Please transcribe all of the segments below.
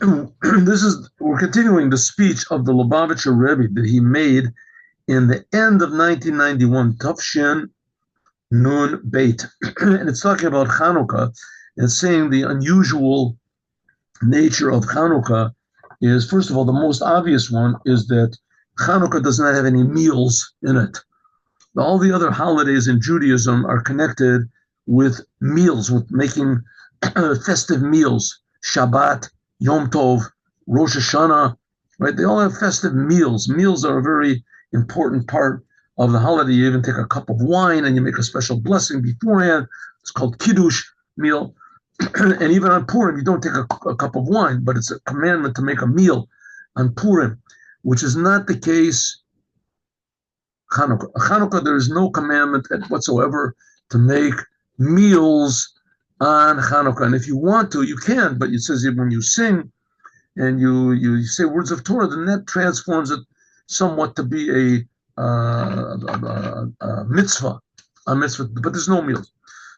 We're continuing the speech of the Lubavitcher Rebbe that he made in the end of 1991, Tafshin Nun Beit. And it's talking about Chanuka and saying the unusual nature of Chanuka is, first of all, the most obvious one is that Chanuka does not have any meals in it. All the other holidays in Judaism are connected with meals, with making festive meals. Shabbat, Yom Tov, Rosh Hashanah, right? They all have festive meals. Meals are a very important part of the holiday. You even take a cup of wine and you make a special blessing beforehand. It's called Kiddush meal. And even on Purim, you don't take a cup of wine, but it's a commandment to make a meal on Purim, which is not the case Chanuka. Chanuka, there is no commandment whatsoever to make meals on Chanuka. And if you want to, you can, but it says when you sing and you say words of Torah, then that transforms it somewhat to be a mitzvah, but there's no meals.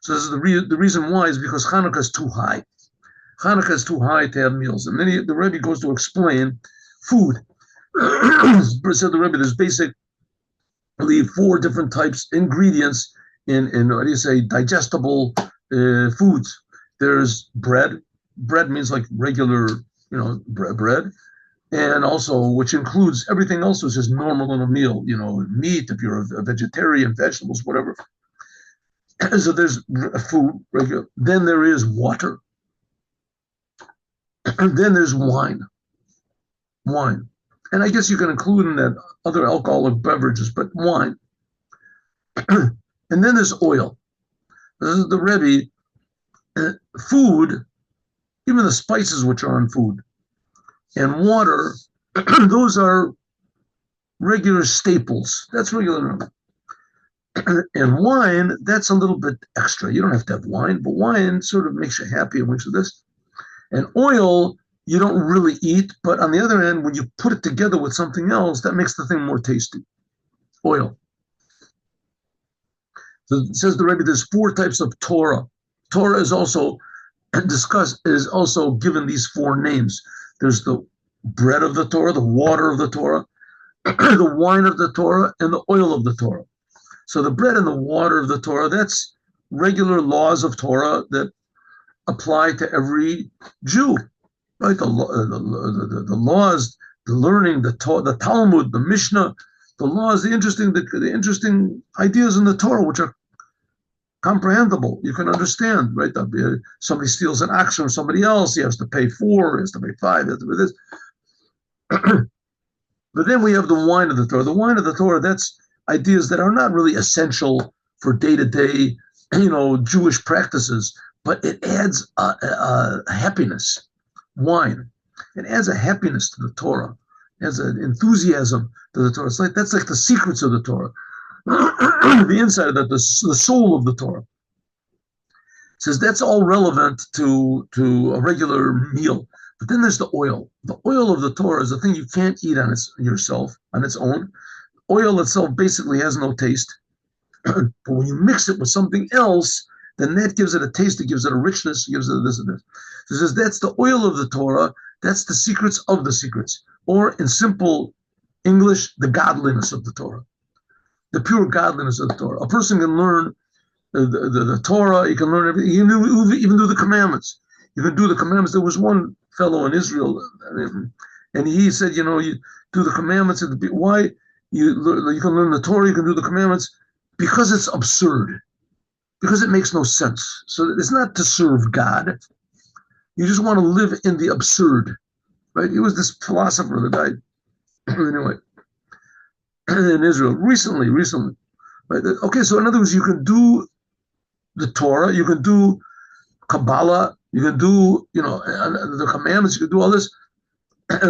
So this is the reason why is because Chanuka is too high. Hanukkah is too high to have meals. And then the Rebbe goes to explain food. Said the Rebbe, there's basically 4 different types ingredients in digestible foods. There's bread. Bread means like regular, bread. And also, which includes everything else, which is normal in a meal, meat, if you're a vegetarian, vegetables, whatever. So there's food, regular. Then there is water. And then there's wine. And I guess you can include in that other alcoholic beverages, but wine. And then there's oil. This is the Rebbe. Food, even the spices which are in food, and water, those are regular staples. That's regular. And wine, that's a little bit extra. You don't have to have wine, but wine sort of makes you happy and makes you this. And oil, you don't really eat, but on the other hand, when you put it together with something else, that makes the thing more tasty. Oil. So it says the Rebbe, there's 4 types of Torah. Torah is also given these 4 names. There's the bread of the Torah, the water of the Torah, the wine of the Torah, and the oil of the Torah. So the bread and the water of the Torah, that's regular laws of Torah that apply to every Jew, right? The laws, the learning, the Talmud, the Mishnah, the laws, the interesting ideas in the Torah, which are comprehensible. You can understand, right? Somebody steals an ox from somebody else, he has to pay 4, he has to pay 5, he has to pay this. But then we have the wine of the Torah. The wine of the Torah, that's ideas that are not really essential for day-to-day, Jewish practices, but it adds a happiness. Wine, it adds a happiness to the Torah, adds an enthusiasm to the Torah. That's like the secrets of the Torah, the inside of that, the soul of the Torah. It says that's all relevant to a regular meal. But then there's the oil. The oil of the Torah is the thing you can't eat on its own. Oil itself basically has no taste. But when you mix it with something else, then that gives it a taste, it gives it a richness, it gives it this and this. So it says that's the oil of the Torah, that's the secrets of the secrets. Or in simple English, the godliness of the Torah. The pure godliness of the Torah. A person can learn the Torah, he can learn everything, he can even do the commandments. You can do the commandments. There was one fellow in Israel, and he said, you do the commandments. Why? You can learn the Torah, you can do the commandments, because it's absurd, because it makes no sense. So it's not to serve God. You just want to live in the absurd, right? He was this philosopher that died, anyway, in Israel, recently, right? Okay, so in other words, you can do the Torah, you can do Kabbalah, you can do, the commandments, you can do all this,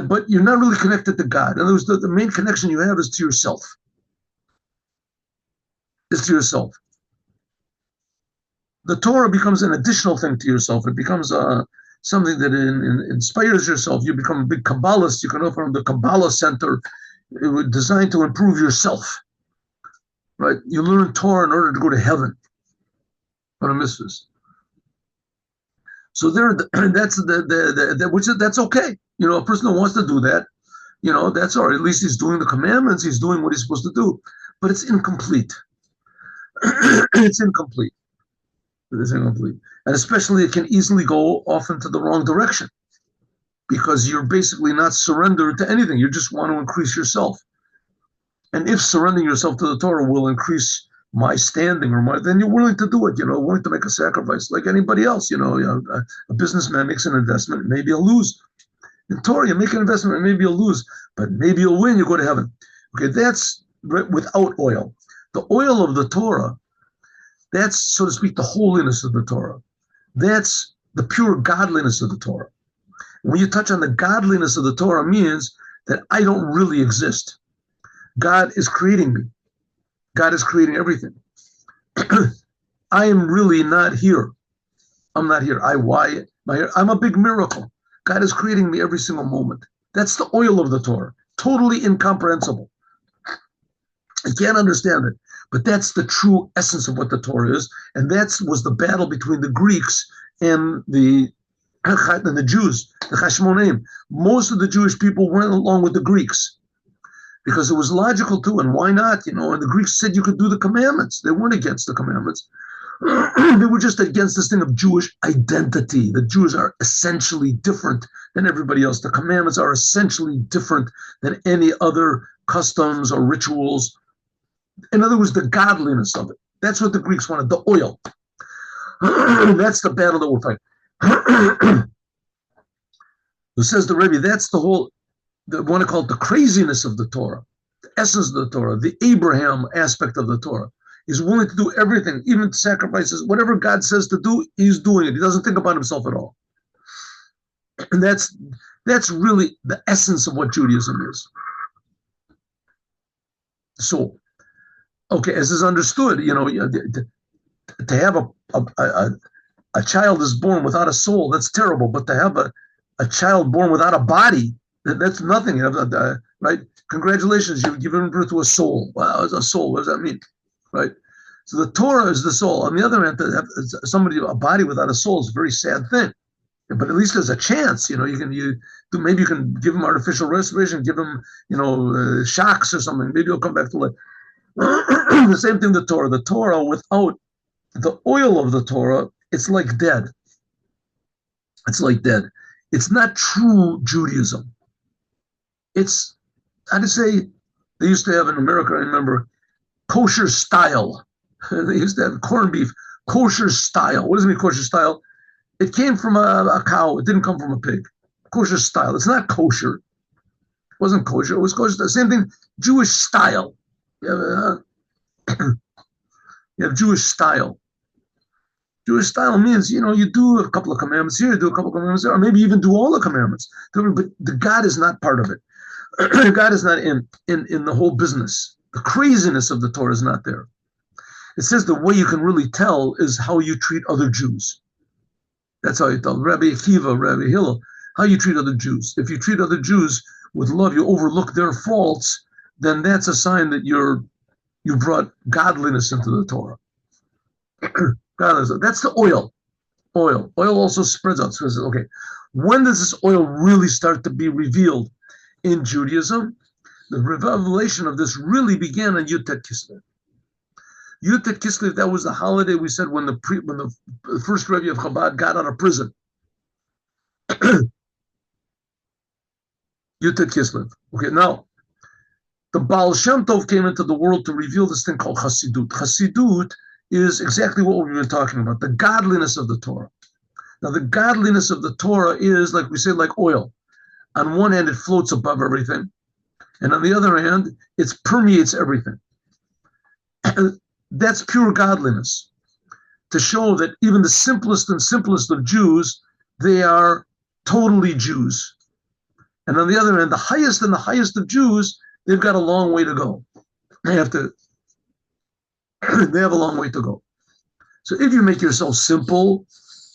but you're not really connected to God. In other words, the main connection you have is to yourself. The Torah becomes an additional thing to yourself. It becomes something that inspires yourself. You become a big Kabbalist. You can open the Kabbalah Center. It was designed to improve yourself, right? You learn Torah in order to go to heaven. What a mitzvah. So that's okay. A person who wants to do that, that's all right. At least he's doing the commandments. He's doing what he's supposed to do. But it's incomplete. It's incomplete. It is incomplete. And especially it can easily go off into the wrong direction because you're basically not surrendered to anything. You just want to increase yourself. And if surrendering yourself to the Torah will increase my standing then you're willing to do it, willing to make a sacrifice like anybody else. A businessman makes an investment, maybe he'll lose. In Torah, you make an investment and maybe you'll lose, but maybe you'll win, you go to heaven. Okay, that's without oil. The oil of the Torah, that's, so to speak, the holiness of the Torah. That's the pure godliness of the Torah. When you touch on the godliness of the Torah means that I don't really exist. God is creating me. God is creating everything. I am really not here. I'm not here. I'm a big miracle. God is creating me every single moment. That's the oil of the Torah. Totally incomprehensible. I can't understand it. But that's the true essence of what the Torah is. And that was the battle between the Greeks and the Jews, the Hashmonaim. Most of the Jewish people went along with the Greeks because it was logical too. And why not? And the Greeks said you could do the commandments. They weren't against the commandments. They were just against this thing of Jewish identity. The Jews are essentially different than everybody else. The commandments are essentially different than any other customs or rituals. In other words, the godliness of it. That's what the Greeks wanted, the oil. That's the battle that we're fighting. Who says the Rebbe, that's the whole, they want to call it the craziness of the Torah, the essence of the Torah, the Abraham aspect of the Torah. He's willing to do everything, even sacrifices. Whatever God says to do, he's doing it. He doesn't think about himself at all. And that's really the essence of what Judaism is. So, okay, as is understood, to have a child is born without a soul, that's terrible. But to have a child born without a body, that's nothing, right? Congratulations, you've given birth to a soul. Wow, it's a soul. What does that mean, right? So the Torah is the soul. On the other hand, to have somebody, a body without a soul is a very sad thing. But at least there's a chance, maybe you can give him artificial respiration, give him, shocks or something. Maybe he'll come back to life. The same thing, the Torah. The Torah, without the oil of the Torah, it's like dead. It's like dead. It's not true Judaism. It's, I'd say, they used to have in America, I remember, kosher style. They used to have corned beef, kosher style. What does it mean, kosher style? It came from a cow. It didn't come from a pig. Kosher style. It's not kosher. It wasn't kosher. It was kosher. The same thing, Jewish style. You have Jewish style. Jewish style means, you do a couple of commandments here, do a couple of commandments there, or maybe even do all the commandments. But the God is not part of it. God is not in the whole business. The craziness of the Torah is not there. It says the way you can really tell is how you treat other Jews. That's how you tell. Rabbi Akiva, Rabbi Hillel, how you treat other Jews. If you treat other Jews with love, you overlook their faults, then that's a sign that you brought godliness into the Torah. Godliness. That's the oil. Oil also spreads out. So okay, when does this oil really start to be revealed in Judaism? The revelation of this really began on Yud Tet Kislev. Yud Tet Kislev, that was the holiday we said when the first Rebbe of Chabad got out of prison. Yud Tet Kislev. Okay, now the Baal Shem Tov came into the world to reveal this thing called Chassidut. Chassidut is exactly what we've been talking about, the godliness of the Torah. Now, the godliness of the Torah is, like we say, like oil. On one hand, it floats above everything. And on the other hand, it permeates everything. That's pure godliness. To show that even the simplest and simplest of Jews, they are totally Jews. And on the other hand, the highest and the highest of Jews, they've got a long way to go. They have a long way to go. So if you make yourself simple,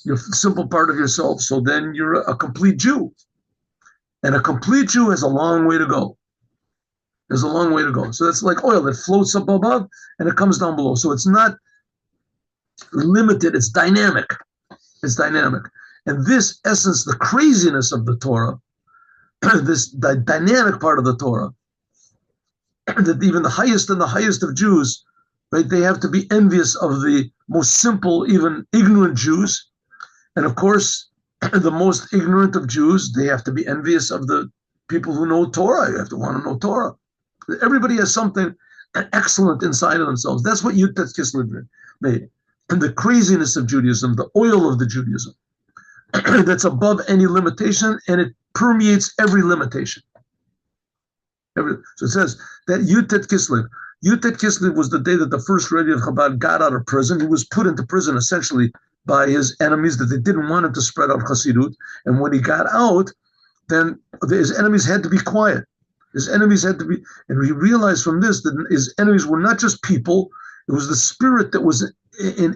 you're a simple part of yourself, so then you're a complete Jew. And a complete Jew has a long way to go. There's a long way to go. So that's like oil that floats up above and it comes down below. So it's not limited, it's dynamic. It's dynamic. And this essence, the craziness of the Torah, the dynamic part of the Torah, that even the highest and the highest of Jews, right, they have to be envious of the most simple, even ignorant Jews. And of course, the most ignorant of Jews, they have to be envious of the people who know Torah. You have to want to know Torah. Everybody has something excellent inside of themselves. That's what Yud Tet Kislev made. And the craziness of Judaism, the oil of the Judaism, that's above any limitation, and it permeates every limitation. So it says that Yud Tet Kislev. Yud Tet Kislev was the day that the first Rebbe of Chabad got out of prison. He was put into prison essentially by his enemies, that they didn't want him to spread out Chassidut. And when he got out, then his enemies had to be quiet. His enemies had to be, and he realized from this that his enemies were not just people, it was the spirit that was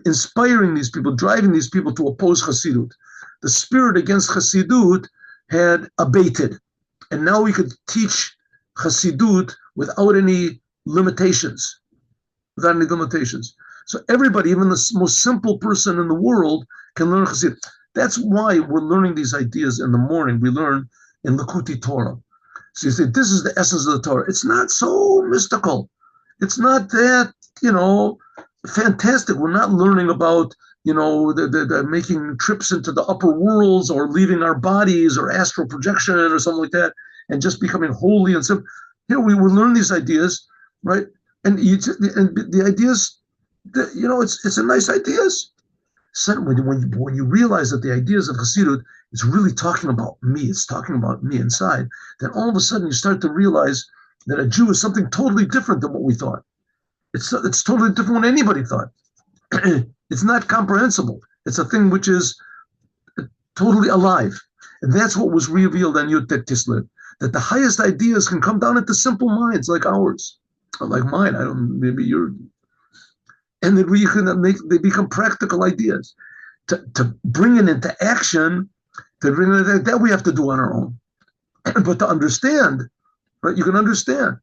inspiring these people, driving these people to oppose Chassidut. The spirit against Chassidut had abated. And now we could teach Chassidut without any limitations. Without any limitations. So everybody, even the most simple person in the world, can learn Chassidut. That's why we're learning these ideas in the morning. We learn in Likkutei Torah. So you say, this is the essence of the Torah. It's not so mystical. It's not that, fantastic. We're not learning about, the making trips into the upper worlds or leaving our bodies or astral projection or something like that and just becoming holy and simple. Here we learn these ideas, right? And the ideas, it's a nice ideas. Suddenly, when you realize that the ideas of Hasidut is really talking about me, it's talking about me inside, then all of a sudden you start to realize that a Jew is something totally different than what we thought. It's totally different than anybody thought. It's not comprehensible. It's a thing which is totally alive. And that's what was revealed on Yud Tet Kislev, that the highest ideas can come down into simple minds like ours, or like mine. Maybe you're... And then they become practical ideas. To bring it into action, that we have to do on our own. But to understand, right? You can understand,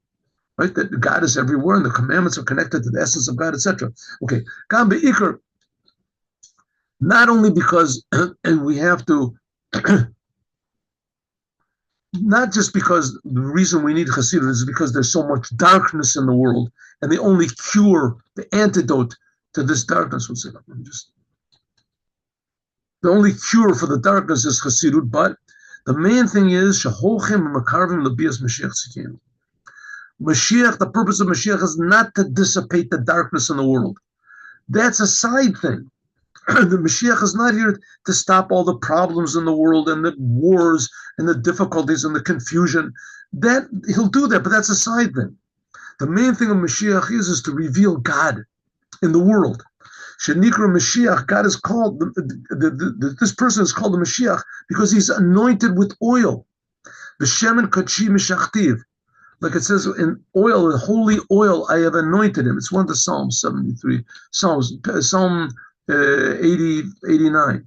right? That God is everywhere and the commandments are connected to the essence of God, etc. Okay, Gam Be'ikr, not only because, and we have to, not just because the reason we need Chassidut is because there's so much darkness in the world, and the only cure, the antidote to this darkness, the only cure for the darkness is Chassidut, but the main thing is Shaholchem Makarvim Labias Mashiach Tzidkenu. Mashiach, the purpose of Mashiach is not to dissipate the darkness in the world. That's a side thing. The Mashiach is not here to stop all the problems in the world and the wars and the difficulties and the confusion. That he'll do that, but that's a side thing. The main thing of Mashiach is to reveal God in the world. Shenikra Mashiach, God is called, this person is called the Mashiach because he's anointed with oil. B'shemen Kodshi Mishachtiv. Like it says in oil, holy oil, I have anointed him. It's one of the Psalms, 73, Psalm 80, 89.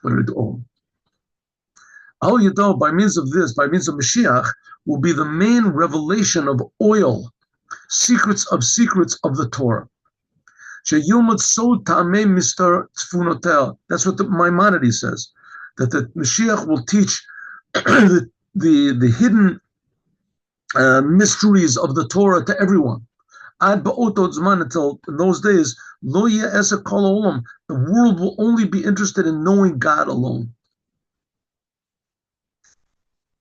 What did it do? Al Yadol, by means of this, by means of Mashiach, will be the main revelation of oil, secrets of the Torah. Sheyilmud so ta'amei Mr. Tfunotel. That's what the Maimonides says, that the Mashiach will teach the hidden mysteries of the Torah to everyone. Ad ba'otod zman, until in those days, lo ye'esek kol olam, the world will only be interested in knowing God alone.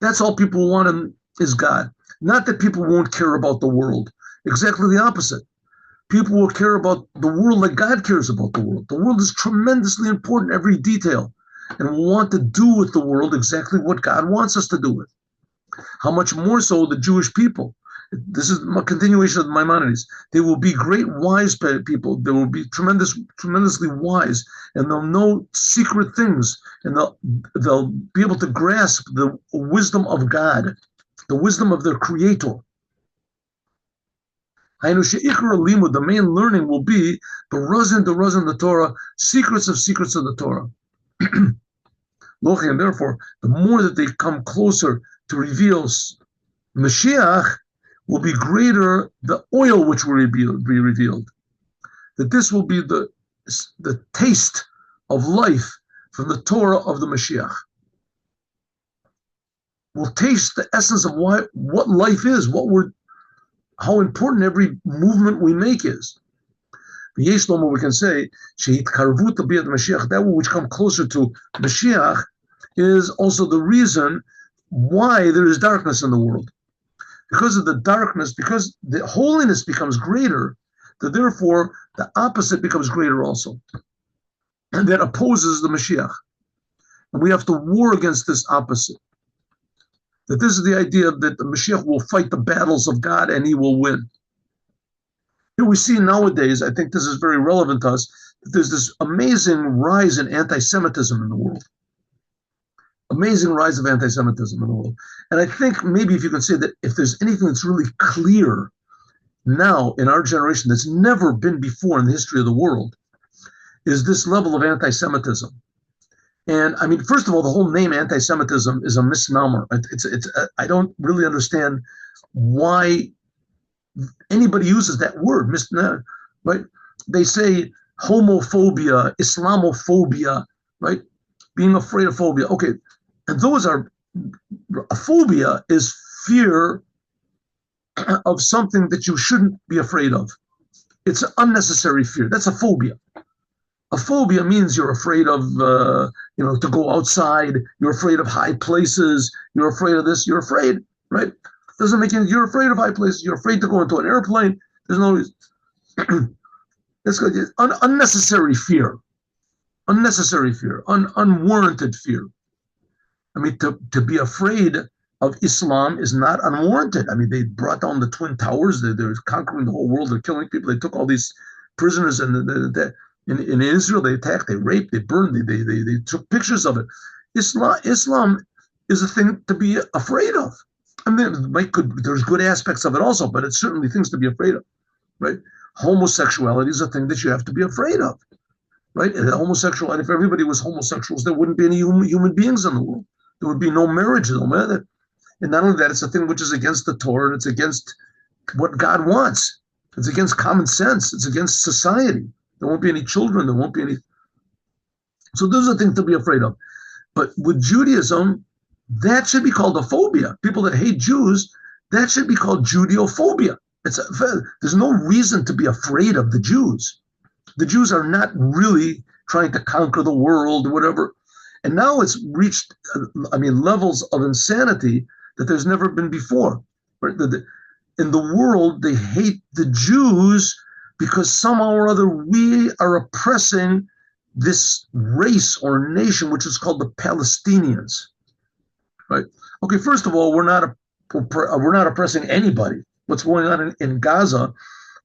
That's all people want is God. Not that people won't care about the world. Exactly the opposite. People will care about the world like God cares about the world. The world is tremendously important, every detail. And we'll want to do with the world exactly what God wants us to do with. How much more so the Jewish people. This is a continuation of Maimonides. They will be great wise people. They will be tremendously wise, and they'll know secret things, and they'll be able to grasp the wisdom of God, the wisdom of their Creator. The main learning will be the Torah, secrets of the Torah. And therefore, the more that they come closer to reveal Mashiach, will be greater, the oil which will be revealed. That this will be the taste of life from the Torah of the Mashiach. We'll taste the essence of what life is, how important every movement we make is. Yesh Lomo, we can say, that which come closer to Mashiach is also the reason why there is darkness in the world. Because of the darkness, because the holiness becomes greater, that therefore the opposite becomes greater also. And that opposes the Mashiach. And we have to war against this opposite. That this is the idea that the Mashiach will fight the battles of God and he will win. Here we see nowadays, I think this is very relevant to us, that there's this amazing rise in anti-Semitism in the world. Amazing rise of anti-Semitism in the world. And I think maybe if you could say that if there's anything that's really clear now in our generation that's never been before in the history of the world, is this level of anti-Semitism. And I mean, first of all, the whole name anti-Semitism is a misnomer. I don't really understand why anybody uses that word, right? They say homophobia, Islamophobia, right? Being afraid of phobia. Okay, and those are, a phobia is fear of something that you shouldn't be afraid of. It's an unnecessary fear. That's a phobia. A phobia means you're afraid of, to go outside. You're afraid of high places. You're afraid of this. You're afraid, right? Doesn't make any. You're afraid of high places. You're afraid to go into an airplane. There's no reason. That's good. Unnecessary fear. Unnecessary fear. Unwarranted fear. I mean, to be afraid of Islam is not unwarranted. I mean, they brought down the Twin Towers. They're conquering the whole world. They're killing people. They took all these prisoners and in Israel. They attacked, they raped, they burned, they took pictures of it. Islam is a thing to be afraid of. I mean, there's good aspects of it also, but it's certainly things to be afraid of, right? Homosexuality is a thing that you have to be afraid of, right? And homosexuality, if everybody was homosexuals, there wouldn't be any human beings in the world. There would be no marriage, no matter. And not only that, it's a thing which is against the Torah, and it's against what God wants. It's against common sense. It's against society. There won't be any children. There won't be any. So those are things to be afraid of. But with Judaism, that should be called a phobia. People that hate Jews, that should be called Judeophobia. There's no reason to be afraid of the Jews. The Jews are not really trying to conquer the world or whatever. And now it's reached, levels of insanity that there's never been before. In the world, they hate the Jews because somehow or other we are oppressing this race or nation, which is called the Palestinians, right? Okay, first of all, we're not oppressing anybody. What's going on in Gaza?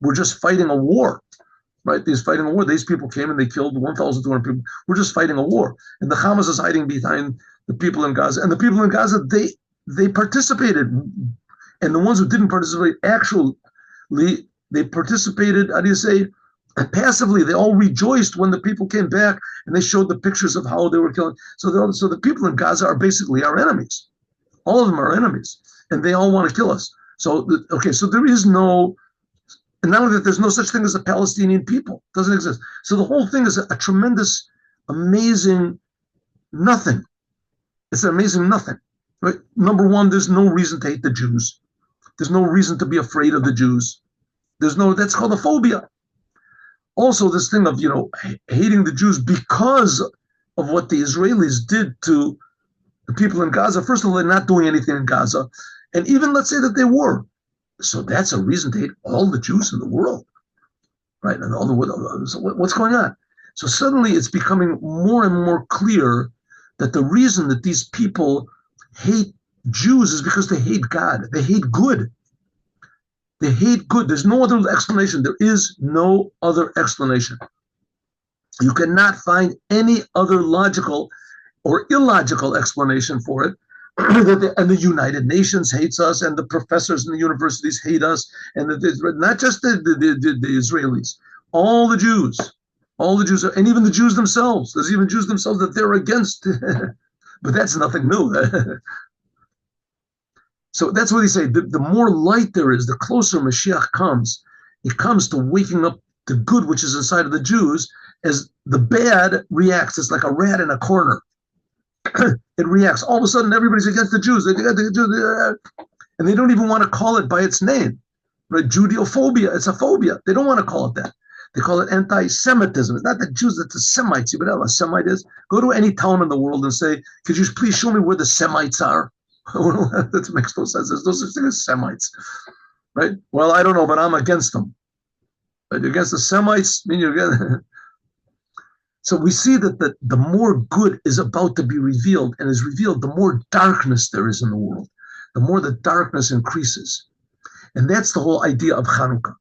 We're just fighting a war, right? These fighting a war. These people came and they killed 1,200 people. We're just fighting a war, and the Hamas is hiding behind the people in Gaza. And the people in Gaza, they participated, and the ones who didn't participate actually. They participated, passively. They all rejoiced when the people came back and they showed the pictures of how they were killing. So the people in Gaza are basically our enemies. All of them are enemies, and they all want to kill us. So there is no, and not only that, there's no such thing as a Palestinian people. It doesn't exist. So the whole thing is a tremendous, amazing nothing. It's an amazing nothing. Right? Number one, there's no reason to hate the Jews. There's no reason to be afraid of the Jews. That's called a phobia. Also, this thing of, hating the Jews because of what the Israelis did to the people in Gaza. First of all, they're not doing anything in Gaza. And even let's say that they were. So that's a reason to hate all the Jews in the world. Right? And so what's going on? So suddenly it's becoming more and more clear that the reason that these people hate Jews is because they hate God. They hate good. They hate good. There's no other explanation. There is no other explanation. You cannot find any other logical or illogical explanation for it. And the United Nations hates us, and the professors in the universities hate us, and not just the Israelis, all the Jews, and even the Jews themselves. There's even Jews themselves that they're against, but that's nothing new. So that's what they say. The more light there is, the closer Mashiach comes. It comes to waking up the good which is inside of the Jews, as the bad reacts. It's like a rat in a corner. It reacts. All of a sudden, everybody's against the Jews. And they don't even want to call it by its name. Right? Judeophobia. It's a phobia. They don't want to call it that. They call it anti-Semitism. It's not the Jews, it's the Semites. You know what a Semite is? Go to any town in the world and say, could you please show me where the Semites are? That makes no sense. There's no such thing as Semites. Right? Well, I don't know, but I'm against them. But against the Semites, I mean, you're against. So we see that the more good is about to be revealed and is revealed, the more darkness there is in the world, the more the darkness increases. And that's the whole idea of Chanuka.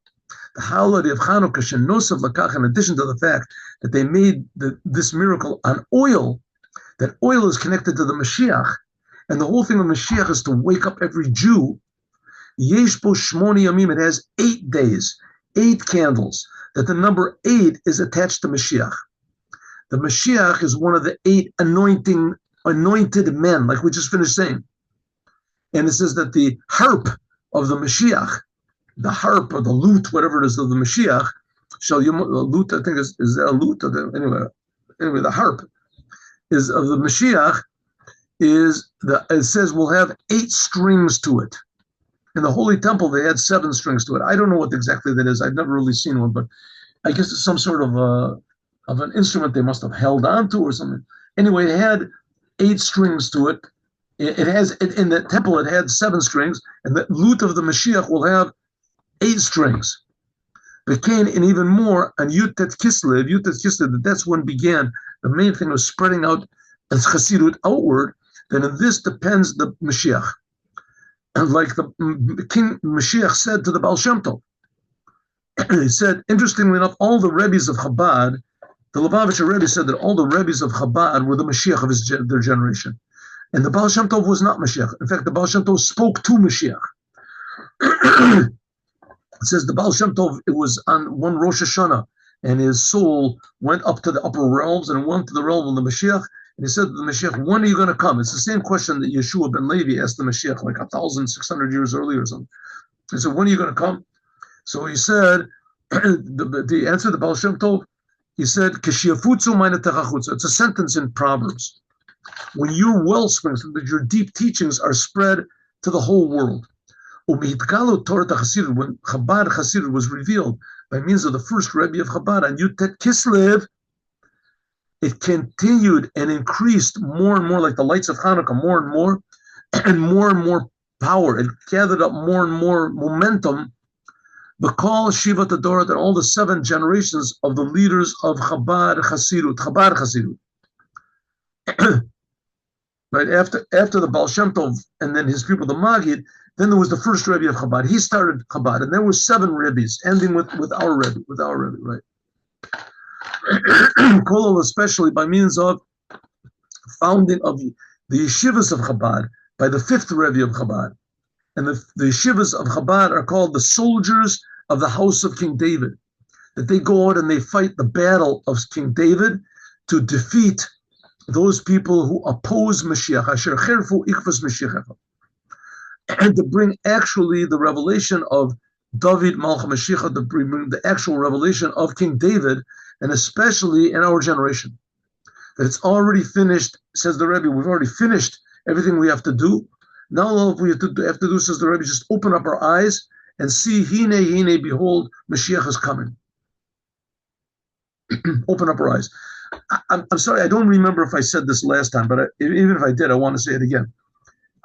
The holiday of Chanuka, Shenosav Lakach, in addition to the fact that they made this miracle on oil, that oil is connected to the Mashiach, and the whole thing of Mashiach is to wake up every Jew. Yesh bo shmoni yamim, it has 8 days, 8 candles, that the number 8 is attached to Mashiach. The Mashiach is one of the 8 anointed men, like we just finished saying. And it says that the harp of the Mashiach, the harp or the lute, whatever it is of the Mashiach, lute, I think is that a lute? Anyway, the harp is of the Mashiach, it says will have 8 strings to it. In the Holy Temple, they had 7 strings to it. I don't know what exactly that is. I've never really seen one, but I guess it's some sort of an instrument they must have held onto or something. Anyway, it had 8 strings to it. It has, in the temple, it had 7 strings, and the lute of the Mashiach will have 8 strings. Became, and even more, on Yutet Kislev, that's when began the main thing of spreading out as Chassidut outward. Then in this depends the Mashiach. And like the King Mashiach said to the Baal Shem Tov, he said, interestingly enough, all the Rebbes of Chabad, the Lubavitcher Rebbe said that all the Rebbes of Chabad were the Mashiach of their generation. And the Baal Shem Tov was not Mashiach. In fact, the Baal Shem Tov spoke to Mashiach. It says the Baal Shem Tov, it was on one Rosh Hashanah, and his soul went up to the upper realms and went to the realm of the Mashiach. And he said to the Mashiach, when are you going to come? It's the same question that Yeshua ben Levi asked the Mashiach like 1,600 years earlier or something. He said, when are you going to come? So he said, the answer to the Baal Shem Tov, he said, it's a sentence in Proverbs. When your wellsprings, your deep teachings are spread to the whole world. When Chabad Chassidut was revealed by means of the first Rebbe of Chabad on Yutet Kislev, it continued and increased more and more, like the lights of Hanukkah, more and more power. It gathered up more and more momentum. B'kol Shivat Adorot, and all the 7 generations of the leaders of Chabad Chassidut. Right after the Baal Shem Tov and then his people, the Maggid, then there was the first Rebbe of Chabad. He started Chabad, and there were 7 Rebbes, ending with our Rebbe, right? Kolol, especially by means of founding of the yeshivas of Chabad by the 5th Rebbe of Chabad. And the yeshivas of Chabad are called the soldiers of the house of King David. That they go out and they fight the battle of King David to defeat those people who oppose Mashiach, Asher Cherfu Ikvas Mashiach, and to bring actually the revelation of David Malchut Mashiach, to bring the actual revelation of King David, and especially in our generation. That it's already finished, says the Rebbe, we've already finished everything we have to do. Now all we have to do, says the Rebbe, just open up our eyes and see, Hine, behold, Mashiach is coming. Open up our eyes. I'm sorry, I don't remember if I said this last time, but even if I did, I want to say it again.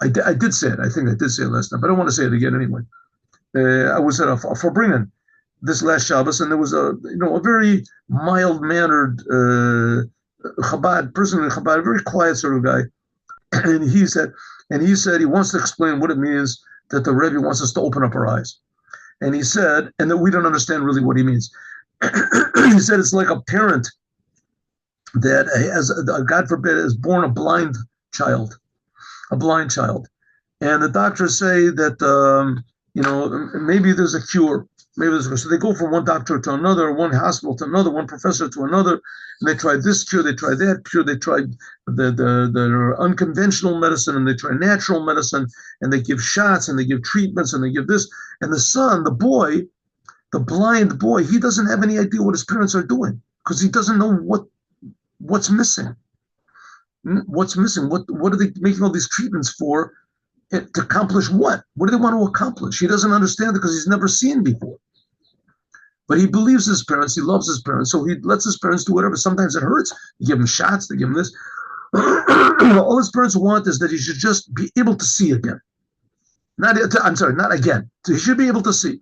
I did say it. I think I did say it last time, but I want to say it again anyway. I was at a Farbringen this last Shabbos, and there was a very mild-mannered Chabad person in Chabad, a very quiet sort of guy, and he said he wants to explain what it means that the Rebbe wants us to open up our eyes, and he said, and that we don't understand really what he means. He said it's like a parent that has, God forbid, is born a blind child, and the doctors say that maybe there's a cure, Maybe this. So they go from one doctor to another, one hospital to another, one professor to another, and they tried this cure, they tried that cure, they tried the unconventional medicine, and they try natural medicine, and they give shots, and they give treatments, and they give this. And the son, the boy, the blind boy, he doesn't have any idea what his parents are doing because he doesn't know what's missing. What's missing? What are they making all these treatments for? To accomplish what? What do they want to accomplish? He doesn't understand it because he's never seen before. But he believes his parents. He loves his parents. So he lets his parents do whatever. Sometimes it hurts. They give him shots. They give him this. All his parents want is that he should just be able to see again. Not again. He should be able to see.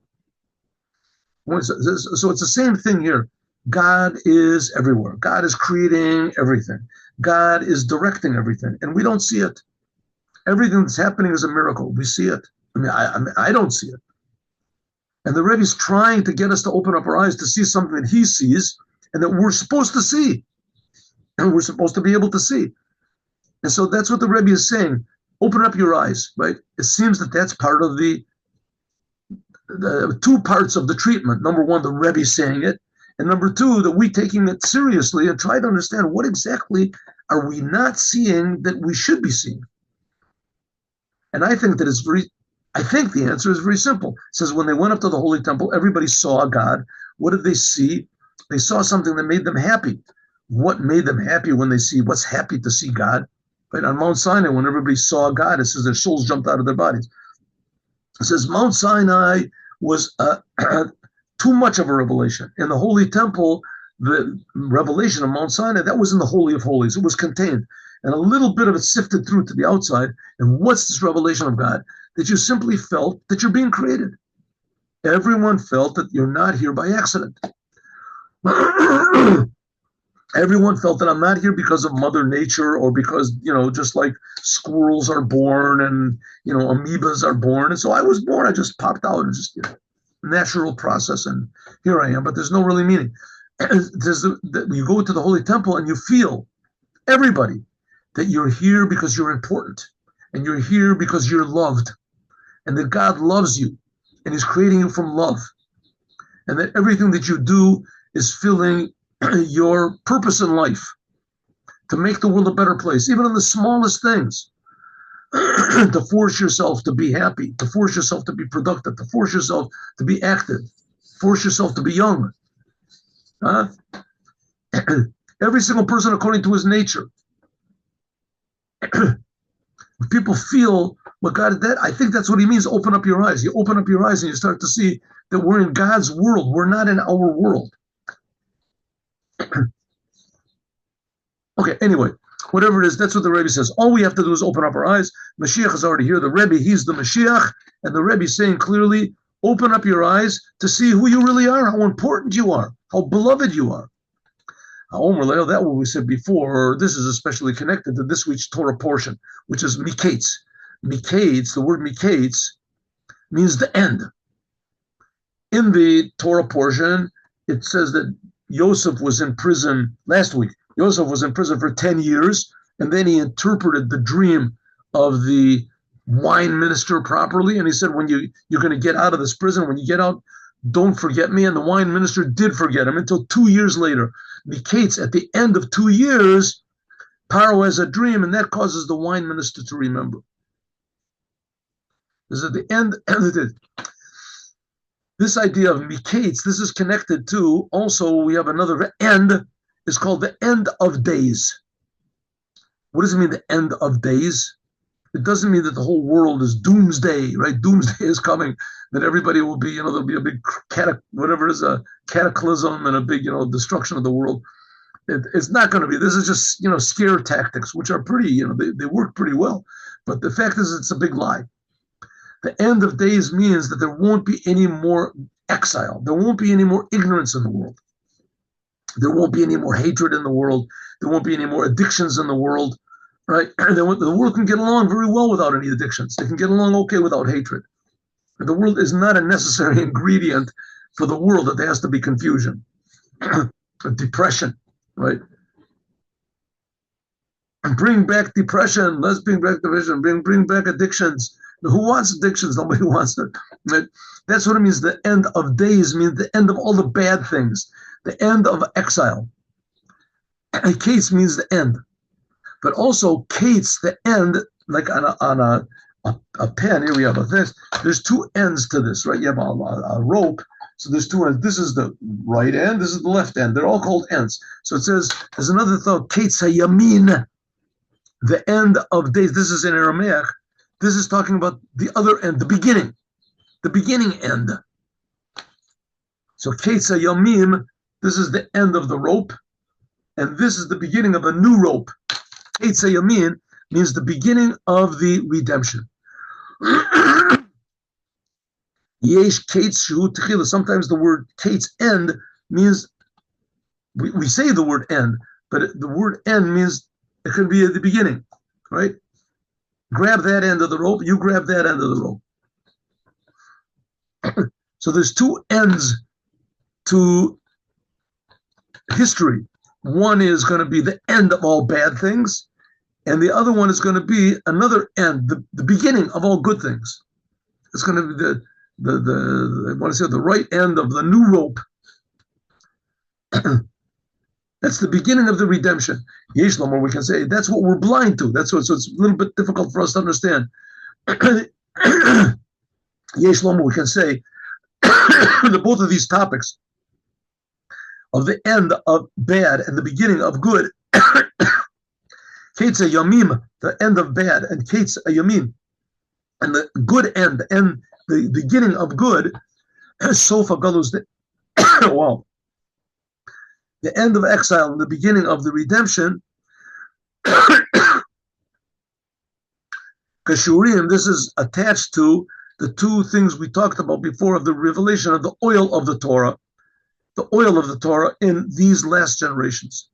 So it's the same thing here. God is everywhere. God is creating everything. God is directing everything. And we don't see it. Everything that's happening is a miracle. We see it. I don't see it. And the Rebbe is trying to get us to open up our eyes to see something that he sees and that we're supposed to see. And we're supposed to be able to see. And so that's what the Rebbe is saying. Open up your eyes, right? It seems that that's part of the two parts of the treatment. Number one, the Rebbe saying it. And number two, that we taking it seriously and try to understand what exactly are we not seeing that we should be seeing. And I think that the answer is very simple. It says when they went up to the Holy Temple, everybody saw God. What did they see? They saw something that made them happy. What made them happy when they see what's happy to see God? Right? On Mount Sinai, when everybody saw God, it says their souls jumped out of their bodies. It says Mount Sinai was too much of a revelation. In the Holy Temple, the revelation of Mount Sinai, that was in the Holy of Holies. It was contained. And a little bit of it sifted through to the outside. And what's this revelation of God? That you simply felt that you're being created. Everyone felt that you're not here by accident. Everyone felt that I'm not here because of Mother Nature or because, just like squirrels are born and, amoebas are born. And so I was born, I just popped out and just, natural process. And here I am, but there's no really meaning. You go to the Holy Temple and you feel, everybody, that you're here because you're important and you're here because you're loved and that God loves you and he's creating you from love and that everything that you do is filling your purpose in life to make the world a better place, even in the smallest things, to force yourself to be happy, to force yourself to be productive, to force yourself to be active, force yourself to be young. Every single person according to his nature. People feel what God did. I think that's what he means. Open up your eyes. You open up your eyes and you start to see that we're in God's world. We're not in our world. Okay, anyway, whatever it is, that's what the Rebbe says. All we have to do is open up our eyes. Mashiach is already here. The Rebbe, he's the Mashiach. And the Rebbe is saying clearly, open up your eyes to see who you really are, how important you are, how beloved you are. That what we said before, this is especially connected to this week's Torah portion, which is MIKAITZ. MIKAITZ, the word MIKAITZ, means the end. In the Torah portion, it says that Yosef was in prison last week. Yosef was in prison for 10 years, and then he interpreted the dream of the wine minister properly, and he said, when you're going to get out of this prison, when you get out, don't forget me. And the wine minister did forget him until 2 years later. MIKAITZ, at the end of 2 years, Paro has a dream, and that causes the wine minister to remember. This is at the end. This idea of MIKAITZ, this is connected to, also we have another end, is called the end of days. What does it mean, the end of days? It doesn't mean that the whole world is doomsday, right? Doomsday is coming, that everybody will be, there'll be a big, a cataclysm and a big, destruction of the world. It's not going to be. This is just, scare tactics, which are pretty, they work pretty well. But the fact is, it's a big lie. The end of days means that there won't be any more exile. There won't be any more ignorance in the world. There won't be any more hatred in the world. There won't be any more addictions in the world, right? The world can get along very well without any addictions. They can get along okay without hatred. The world is not a necessary ingredient for the world that there has to be confusion, depression, right? Bring back depression. Let's bring back division. Bring back addictions. Who wants addictions? Nobody wants it. Right? That's what it means. The end of days means the end of all the bad things, the end of exile. Kates means the end. But also Kates, the end, like on a pen, here we have this. There's two ends to this, right? You have a rope. So there's two ends. This is the right end. This is the left end. They're all called ends. So it says, there's another thought, Kates HaYamin, the end of days. This is in Aramaic. This is talking about the other end, the beginning end. So Kates HaYamim, this is the end of the rope, and this is the beginning of a new rope. Kates HaYamin means the beginning of the redemption. Yesh Kates Shu Techila. Sometimes the word Kates end means, we say the word end, but the word end means it could be at the beginning, right? Grab that end of the rope, you grab that end of the rope. So there's two ends to history. One is going to be the end of all bad things, and the other one is going to be another end, the beginning of all good things. It's going to be the I want to say the right end of the new rope. That's the beginning of the redemption. Yesh Lomar, we can say that's what we're blind to. That's what, so it's a little bit difficult for us to understand. Yesh Lomar, we can say that both of these topics of the end of bad and the beginning of good, Kates Yamim, the end of bad, and Kates Yamim, and the good end, and the beginning of good, Sofa Galus, well, the end of exile and the beginning of the redemption, Kashurim, this is attached to the two things we talked about before of the revelation of the oil of the Torah in these last generations.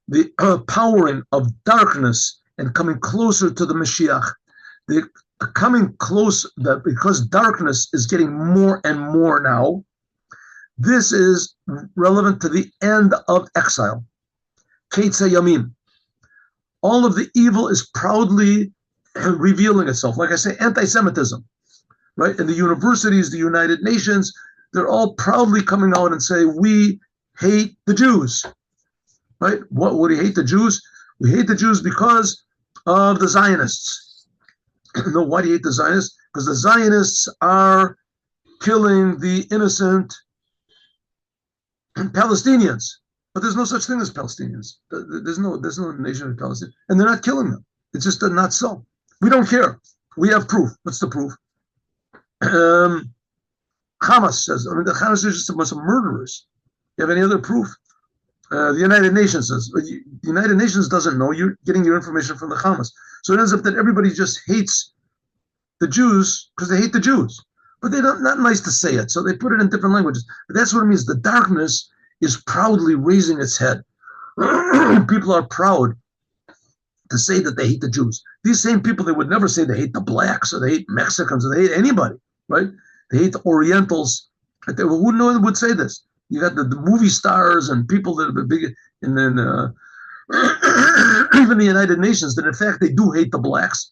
The powering of darkness and coming closer to the Mashiach. The coming close, because darkness is getting more and more now, this is relevant to the end of exile. Kates Yamim. All of the evil is proudly revealing itself. Like I say, anti-Semitism, right? In the universities, the United Nations, they're all proudly coming out and say, we hate the Jews, right? What do you hate the Jews? We hate the Jews because of the Zionists. No, why do you hate the Zionists? Because the Zionists are killing the innocent Palestinians. But there's no such thing as Palestinians. There's no nation of Palestinians. And they're not killing them. It's just not so. We don't care. We have proof. What's the proof? Hamas says, the Hamas is just a bunch of murderers. You have any other proof? The United Nations says, the United Nations doesn't know. You're getting your information from the Hamas. So it ends up that everybody just hates the Jews because they hate the Jews. But they're not nice to say it, so they put it in different languages. But that's what it means. The darkness is proudly raising its head. People are proud to say that they hate the Jews. These same people, they would never say they hate the blacks or they hate Mexicans or they hate anybody, right? They hate the Orientals. Who would say this? You got the movie stars and people that are big, and then even the United Nations, that in fact they do hate the blacks.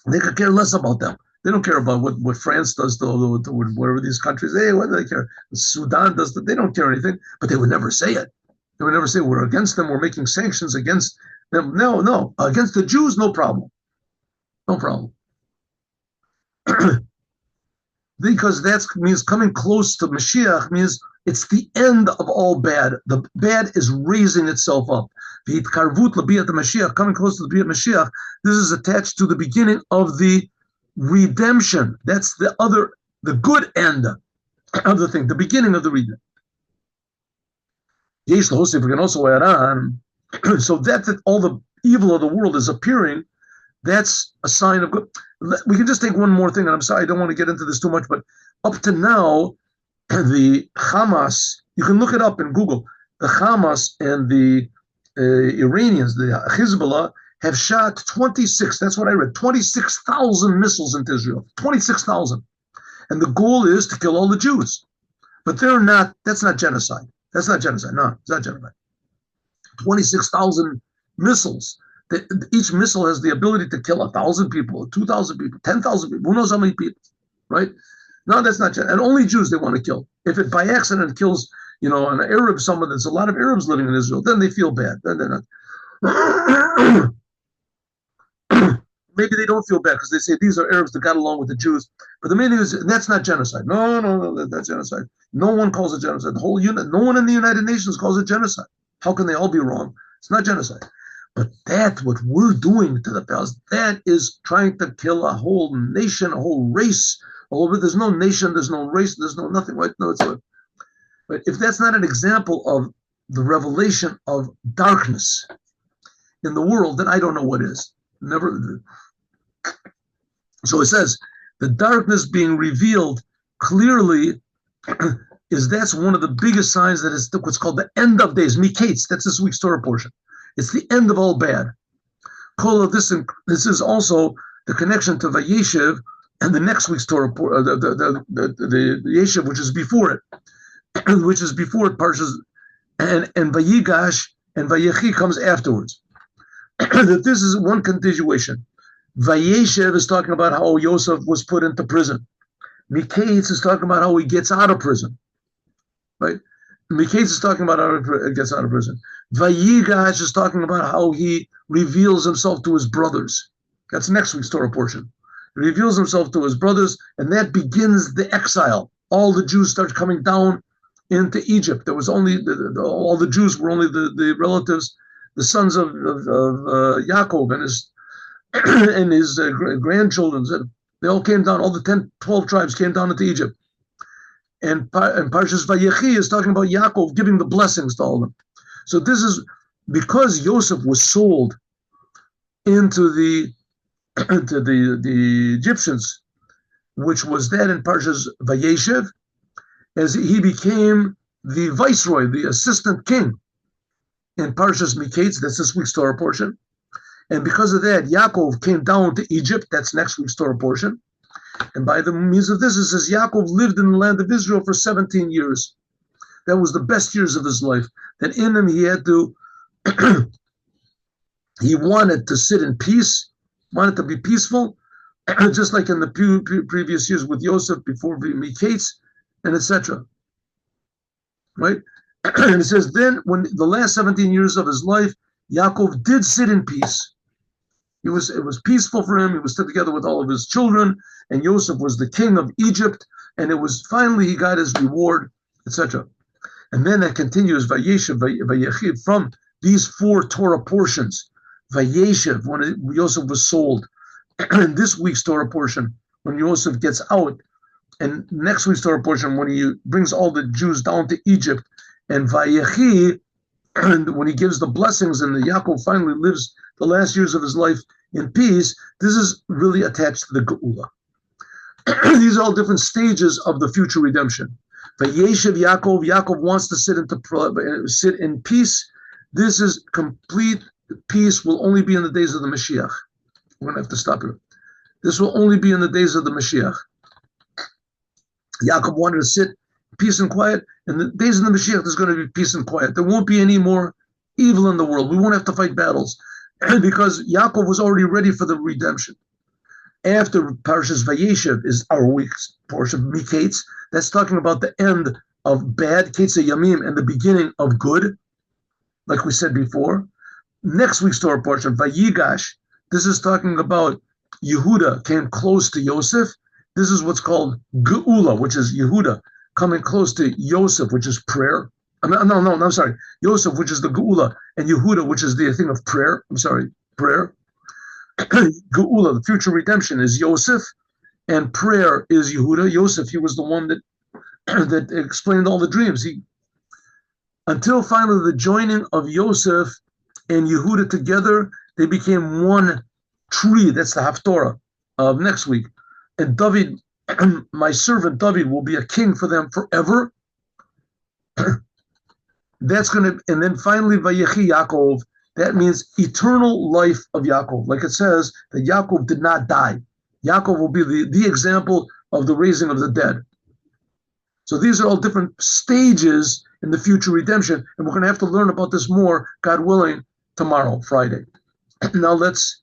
They could care less about them. They don't care about what France does to whatever these countries. Hey, what do they care? Sudan does that. They don't care anything, but they would never say it. They would never say we're against them. We're making sanctions against them. No. Against the Jews, no problem. No problem. Because that means coming close to Mashiach means it's the end of all bad. The bad is raising itself up. The Karvut Labiyat Mashiach, coming close to the Biyat Mashiach, this is attached to the beginning of the redemption. That's the good end of the thing, the beginning of the redemption. Yesh Lahosif, we can also add on, so that all the evil of the world is appearing, that's a sign of good. We can just take one more thing, and I'm sorry, I don't want to get into this too much, but up to now, the Hamas, you can look it up in Google, the Hamas and the Iranians, the Hezbollah, have shot 26, that's what I read, 26,000 missiles into Israel, 26,000. And the goal is to kill all the Jews. But that's not genocide. That's not genocide. No, it's not genocide. 26,000 missiles. Each missile has the ability to kill 1,000 people, 2,000 people, 10,000 people. Who knows how many people, right? No, that's not. And only Jews they want to kill. If it by accident kills, an Arab, someone, there's a lot of Arabs living in Israel, then they feel bad. Then they're not. Maybe they don't feel bad because they say these are Arabs that got along with the Jews. But the main thing is that's not genocide. No, that's genocide. No one calls it genocide. The whole unit, no one in the United Nations calls it genocide. How can they all be wrong? It's not genocide. But what we're doing to the Palestinians, that is trying to kill a whole nation, a whole race. There's no nation, there's no race, there's no nothing. Right? No, but if that's not an example of the revelation of darkness in the world, then I don't know what is. Never. So it says the darkness being revealed clearly that's one of the biggest signs that is what's called the end of days. MIKAITZ, that's this week's Torah portion. It's the end of all bad. This is also the connection to Vayeshev and the next week's Torah, the Yeshev, which is before it, Parshas, and Vayigash and Vayechi comes afterwards. That this is one continuation. Vayeshev is talking about how Yosef was put into prison. MIKAITZ is talking about how he gets out of prison. Right? MIKAITZ is talking about how he gets out of prison. Vayigash is talking about how he reveals himself to his brothers. That's next week's Torah portion. He reveals himself to his brothers, and that begins the exile. All the Jews start coming down into Egypt. There was only all the Jews were only the relatives, the sons of Yaakov and his grandchildren. They all came down. All the 10, 12 tribes came down into Egypt. And Parshas Vayechi is talking about Yaakov giving the blessings to all of them. So this is because Yosef was sold into the Egyptians, which was that in Parshas Vayeshev, as he became the viceroy, the assistant king in Parshas MIKAITZ. That's this week's Torah portion. And because of that, Yaakov came down to Egypt. That's next week's Torah portion. And by the means of this, it says Yaakov lived in the land of Israel for 17 years. That was the best years of his life. That in him he had to, he wanted to sit in peace, wanted to be peaceful, just like in the previous years with Yosef before MIKAITZ, and etc. Right? And it says then, when the last 17 years of his life, Yaakov did sit in peace. It was peaceful for him. He was still together with all of his children, and Yosef was the king of Egypt, and it was finally he got his reward, etc. And then that continues, Vayeshev, Vayechi, from these 4 Torah portions. Vayeshev, when Yosef was sold, and this week's Torah portion, when Yosef gets out, and next week's Torah portion, when he brings all the Jews down to Egypt, and Vayechi, and when he gives the blessings, and the Yaakov finally lives the last years of his life in peace, this is really attached to the Geula. These are all different stages of the future redemption. Vayeshev Yaakov wants to sit in peace. This is complete peace will only be in the days of the Mashiach. We're going to have to stop here. This will only be in the days of the Mashiach. Yaakov wanted to sit peace and quiet. In the days of the Mashiach, there's going to be peace and quiet. There won't be any more evil in the world. We won't have to fight battles because Yaakov was already ready for the redemption. After Parshas Vayeshev is our week's portion, MIKAITZ. That's talking about the end of bad, Ketzei Yamim, and the beginning of good, like we said before. Next week's Torah portion, Vayigash. This is talking about Yehuda came close to Yosef. This is what's called Geula, which is Yehuda coming close to Yosef, which is prayer. I'm sorry. Yosef, which is the Geula, and Yehuda, which is the thing of prayer. Prayer. Geula, the future redemption, is Yosef, and prayer is Yehuda. Yosef, he was the one that that explained all the dreams. Until finally the joining of Yosef and Yehuda together, they became one tree. That's the Haftorah of next week. And David, my servant David, will be a king for them forever. That's going to, and then finally Vayechi Yaakov. That means eternal life of Yaakov. Like it says that Yaakov did not die. Yaakov will be the example of the raising of the dead. So these are all different stages in the future redemption. And we're going to have to learn about this more, God willing, tomorrow, Friday. Now let's